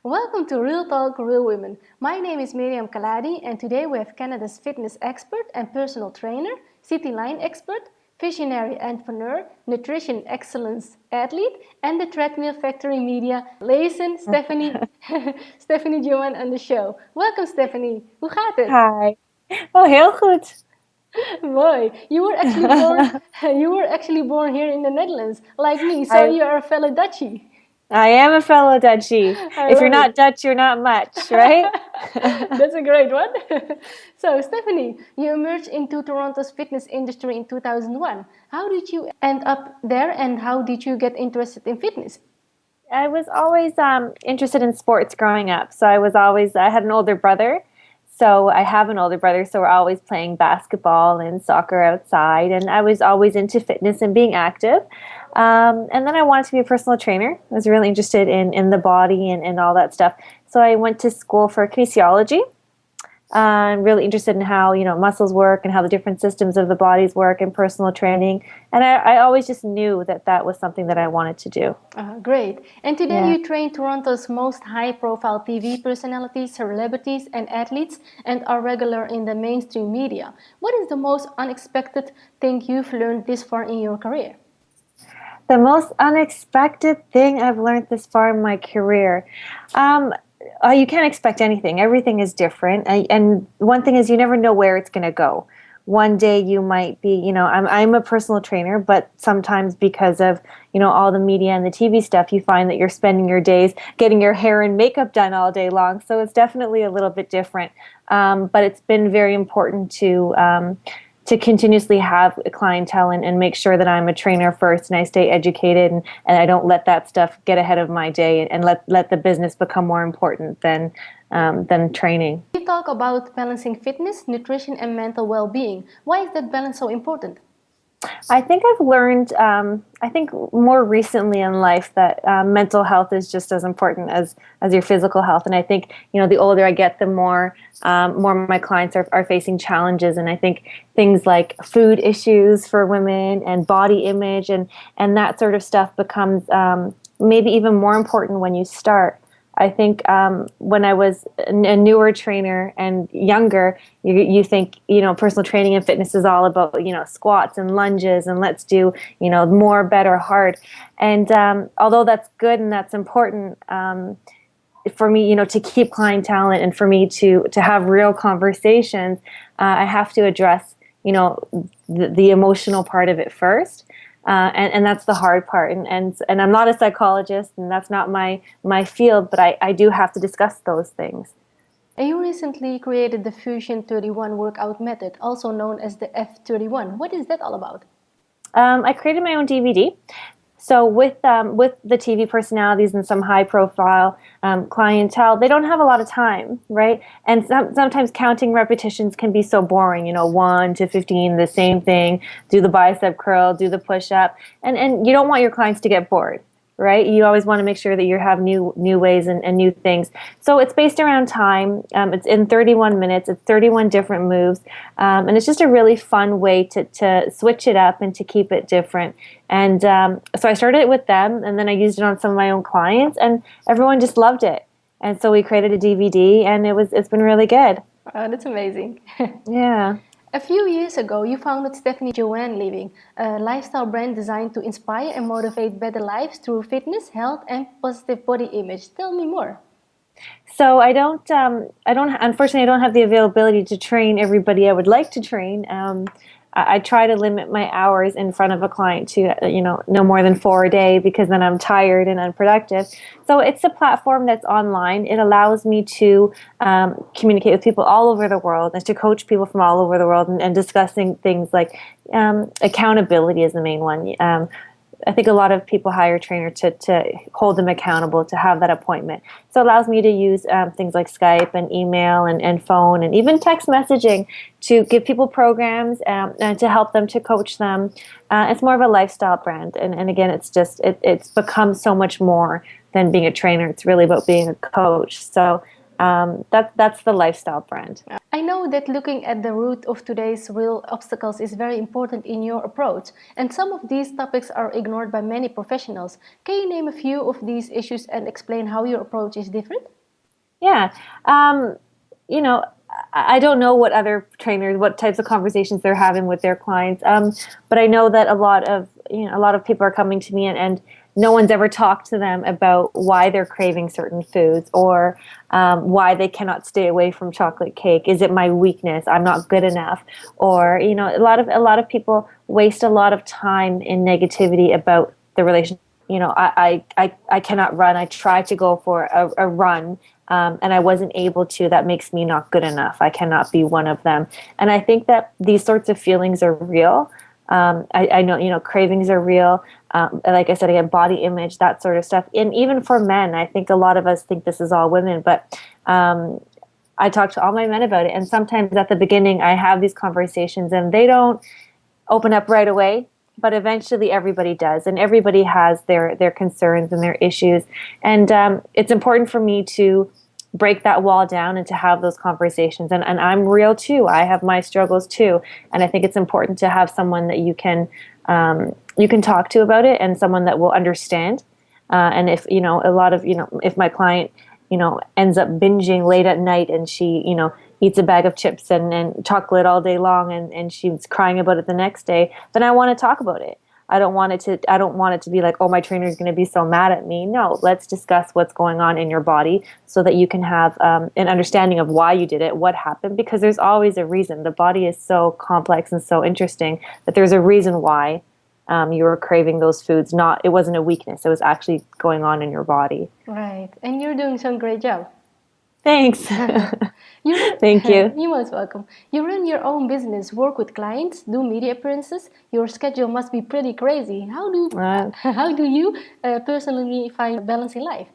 Welcome to Real Talk, Real Women. My name is Miriam Khalladi, and today we have Canada's fitness expert and personal trainer, city line expert, visionary entrepreneur, nutrition excellence athlete, and the treadmill factory media, Lezen Stephanie, Stephanie Joanne on the show. Welcome, Stephanie. Hoe gaat het? Hi. Oh, heel goed. Boy, you were actually born. You were actually born here in the Netherlands, like me. So I you are a fellow Dutchie. I am a fellow Dutchie. I If you're love it. not Dutch, you're not much, right? That's a great one. So, Stephanie, you emerged into Toronto's fitness industry in 2001. How did you end up there and how did you get interested in fitness? I was always interested in sports growing up. I had an older brother. So I have an older brother, so we're always playing basketball and soccer outside. And I was always into fitness and being active. And then I wanted to be a personal trainer. I was really interested in the body and all that stuff. So I went to school for kinesiology. I'm really interested in how muscles work and how the different systems of the bodies work and personal training. And I always just knew that was something that I wanted to do. Great. And today Yeah. you train Toronto's most high-profile TV personalities, celebrities, and athletes, and are regular in the mainstream media. What is the most unexpected thing you've learned this far in your career? The most unexpected thing I've learned this far in my career. You can't expect anything. Everything is different. And one thing is you never know where it's going to go. One day you might be, I'm a personal trainer, but sometimes because of, all the media and the TV stuff, you find that you're spending your days getting your hair and makeup done all day long. So it's definitely a little bit different. But it's been very important to continuously have a clientele and make sure that I'm a trainer first and I stay educated and I don't let that stuff get ahead of my day and let the business become more important than training. You talk about balancing fitness, nutrition, and mental well-being. Why is that balance so important? I think I've learned, I think more recently in life that mental health is just as important as your physical health. And I think, the older I get, the more my clients are facing challenges. And I think things like food issues for women and body image and that sort of stuff becomes maybe even more important when you start. I think when I was a newer trainer and younger, you think, personal training and fitness is all about, squats and lunges and let's do, more, better, hard. And although that's good and that's important for me, to keep clientele and for me to have real conversations, I have to address, the emotional part of it first. And that's the hard part. And I'm not a psychologist, and that's not my field, but I do have to discuss those things. And you recently created the Fusion 31 workout method, also known as the F31. What is that all about? I created my own DVD. So with the TV personalities and some high profile clientele, they don't have a lot of time, right? And sometimes counting repetitions can be so boring. 1 to 15, the same thing. Do the bicep curl, do the push up, and you don't want your clients to get bored, right? You always want to make sure that you have new ways and new things. So it's based around time. It's in 31 minutes. It's 31 different moves. And it's just a really fun way to switch it up and to keep it different. And so I started it with them, and then I used it on some of my own clients, and everyone just loved it. And so we created a DVD, and it's been really good. Oh, that's amazing. Yeah. A few years ago, you founded Stephanie Joanne Living, a lifestyle brand designed to inspire and motivate better lives through fitness, health, and positive body image. Tell me more. So unfortunately, I don't have the availability to train everybody I would like to train. I try to limit my hours in front of a client to, no more than 4 a day, because then I'm tired and unproductive. So it's a platform that's online. It allows me to communicate with people all over the world and to coach people from all over the world and discussing things like accountability is the main one. I think a lot of people hire a trainer to hold them accountable, to have that appointment. So it allows me to use things like Skype and email and phone and even text messaging to give people programs and to help them, to coach them. It's more of a lifestyle brand. And again, it's become so much more than being a trainer. It's really about being a coach. So that's the lifestyle brand. I know that looking at the root of today's real obstacles is very important in your approach, and some of these topics are ignored by many professionals. Can you name a few of these issues and explain how your approach is different? Yeah. Um, you know, I don't know what other trainers, what types of conversations they're having with their clients. But I know that a lot of people are coming to me, and no one's ever talked to them about why they're craving certain foods, or why they cannot stay away from chocolate cake. Is it my weakness? I'm not good enough. Or, a lot of people waste a lot of time in negativity about the relationship. I cannot run. I tried to go for a run, and I wasn't able to. That makes me not good enough. I cannot be one of them. And I think that these sorts of feelings are real. I know, cravings are real. Like I said, again, body image, that sort of stuff. And even for men, I think a lot of us think this is all women, but I talk to all my men about it. And sometimes at the beginning, I have these conversations and they don't open up right away, but eventually everybody does, and everybody has their concerns and their issues. And it's important for me to break that wall down and to have those conversations. And I'm real too. I have my struggles too, and I think it's important to have someone that you can talk to about it, and someone that will understand. And if a lot of if my client ends up binging late at night, and she eats a bag of chips and chocolate all day long, and she's crying about it the next day, then I want to talk about it. I don't want it to be like, oh, my trainer is going to be so mad at me. No, let's discuss what's going on in your body so that you can have an understanding of why you did it, what happened, because there's always a reason. The body is so complex and so interesting that there's a reason why you were craving those foods. It wasn't a weakness. It was actually going on in your body. Right. And you're doing some great job. Thanks. You Thank you. You're most welcome. You run your own business, work with clients, do media appearances. Your schedule must be pretty crazy. How do you personally find balance in life?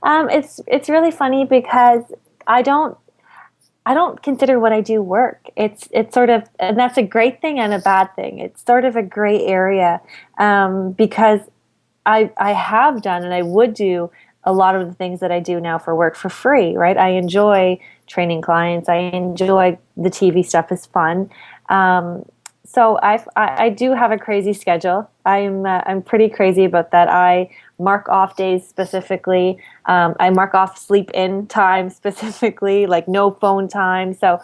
It's really funny because I don't I don't consider what I do work. It's sort of, and that's a great thing and a bad thing. It's sort of a gray area, because I have done and I would do a lot of the things that I do now for work for free, right? I enjoy training clients. I enjoy the TV stuff is fun. So I do have a crazy schedule. I'm pretty crazy about that. I mark off days specifically. I mark off sleep in time specifically, like no phone time. So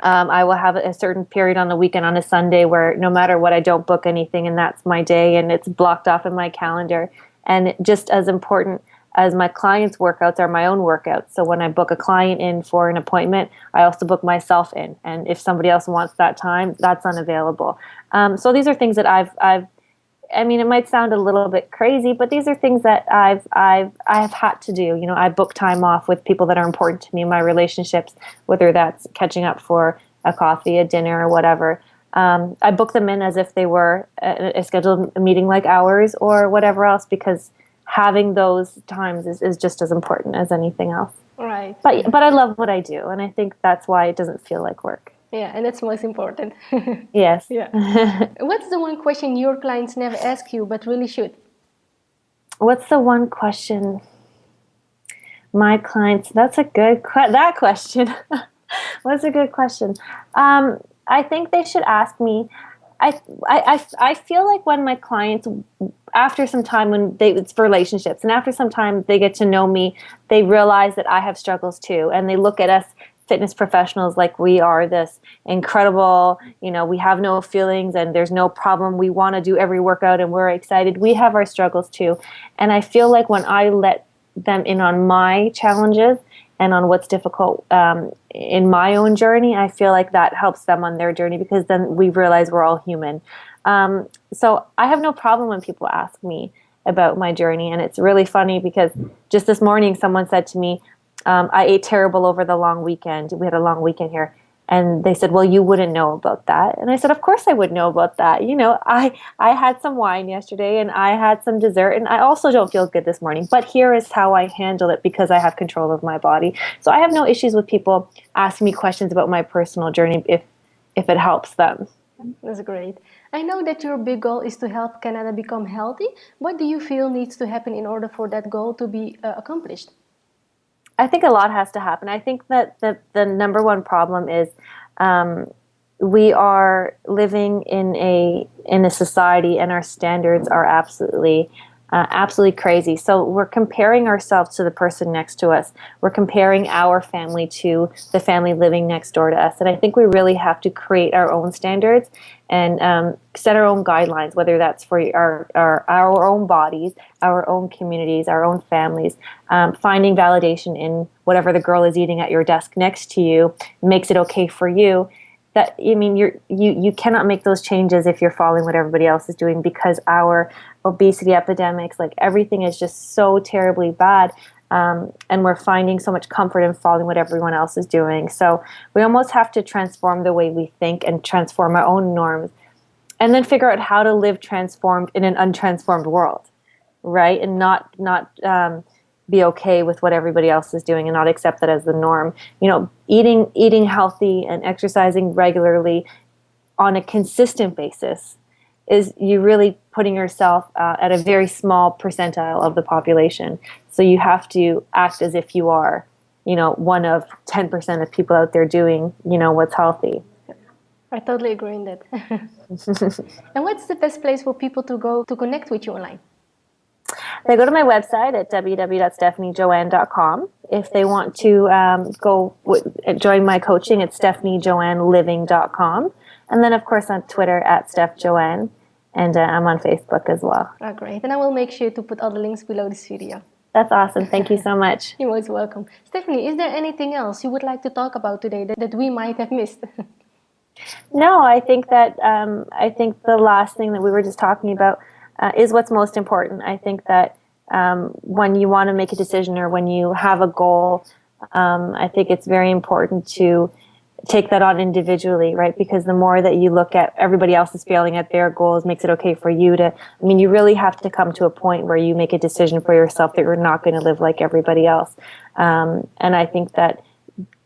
I will have a certain period on the weekend on a Sunday where no matter what, I don't book anything, and that's my day, and it's blocked off in my calendar. And just as important as my clients' workouts are my own workouts. So when I book a client in for an appointment, I also book myself in. And if somebody else wants that time, that's unavailable. So these are things that I mean, it might sound a little bit crazy, but these are things that I have had to do. You know, I book time off with people that are important to me in my relationships, whether that's catching up for a coffee, a dinner, or whatever. I book them in as if they were a scheduled meeting like ours or whatever else, because having those times is just as important as anything else. Right. But I love what I do, and I think that's why it doesn't feel like work. Yeah, and that's most important. Yes. Yeah. What's the one question your clients never ask you but really should? What's the one question my clients? That's a good that question. What's a good question? I think they should ask me. I feel like when my clients, after some time, it's for relationships, and after some time they get to know me, they realize that I have struggles too, and they look at us fitness professionals like we are this incredible, we have no feelings and there's no problem. We want to do every workout and we're excited. We have our struggles too. And I feel like when I let them in on my challenges and on what's difficult in my own journey, I feel like that helps them on their journey, because then we realize we're all human. So I have no problem when people ask me about my journey. And it's really funny because just this morning someone said to me, I ate terrible over the long weekend. We had a long weekend here. And they said, well, you wouldn't know about that. And I said, of course I would know about that. I had some wine yesterday and I had some dessert, and I also don't feel good this morning. But here is how I handle it, because I have control of my body. So I have no issues with people asking me questions about my personal journey if it helps them. That's great. I know that your big goal is to help Canada become healthy. What do you feel needs to happen in order for that goal to be accomplished? I think a lot has to happen. I think that the number one problem is we are living in a society, and our standards are absolutely Absolutely crazy. So we're comparing ourselves to the person next to us. We're comparing our family to the family living next door to us. And I think we really have to create our own standards and set our own guidelines, whether that's for our own bodies, our own communities, our own families. Finding validation in whatever the girl is eating at your desk next to you makes it okay for you. That, I mean, you cannot make those changes if you're following what everybody else is doing, because our obesity epidemics, like everything is just so terribly bad, and we're finding so much comfort in following what everyone else is doing. So we almost have to transform the way we think and transform our own norms, and then figure out how to live transformed in an untransformed world, right? And not be okay with what everybody else is doing and not accept that as the norm. You know, eating healthy and exercising regularly on a consistent basis is you really putting yourself at a very small percentile of the population. So you have to act as if you are, you know, one of 10% of people out there doing, you know, what's healthy. I totally agree in that. And what's the best place for people to go to connect with you online? They go to my website at www.stephaniejoanne.com. If they want to join my coaching, it's stephaniejoanneliving.com. And then, of course, on Twitter at StephJoanne. And I'm on Facebook as well. Oh, great. And I will make sure to put all the links below this video. That's awesome. Thank you so much. You're most welcome. Stephanie, is there anything else you would like to talk about today that we might have missed? No, I think that the last thing that we were just talking about is what's most important. I think that when you want to make a decision or when you have a goal, I think it's very important to take that on individually, right? Because the more that you look at everybody else is failing at their goals makes it okay for you to, I mean, you really have to come to a point where you make a decision for yourself that you're not going to live like everybody else. And I think that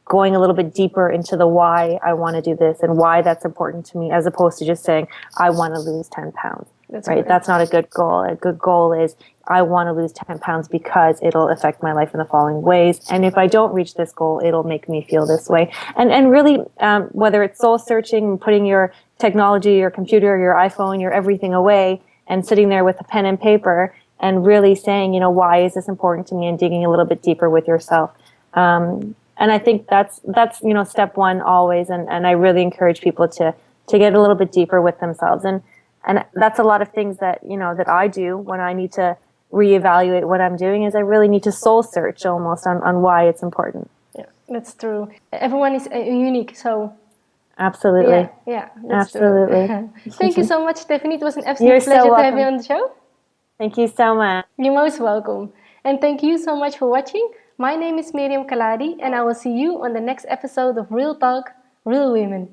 going a little bit deeper into the why I want to do this and why that's important to me, as opposed to just saying, I want to lose 10 pounds. That's right. That's not a good goal. A good goal is I want to lose 10 pounds because it'll affect my life in the following ways. And if I don't reach this goal, it'll make me feel this way. And really, whether it's soul searching, putting your technology, your computer, your iPhone, your everything away and sitting there with a pen and paper and really saying, you know, why is this important to me, and digging a little bit deeper with yourself. And I think that's you know, step one always. And I really encourage people to get a little bit deeper with themselves. And that's a lot of things that, you know, that I do when I need to reevaluate what I'm doing, is I really need to soul search almost on why it's important. Yeah, that's true. Everyone is unique, so. Absolutely. Yeah, that's absolutely. True. Thank you so much, Stephanie. It was an absolute pleasure to have you on the show. Thank you so much. You're most welcome. And thank you so much for watching. My name is Miriam Khalladi, and I will see you on the next episode of Real Talk, Real Women.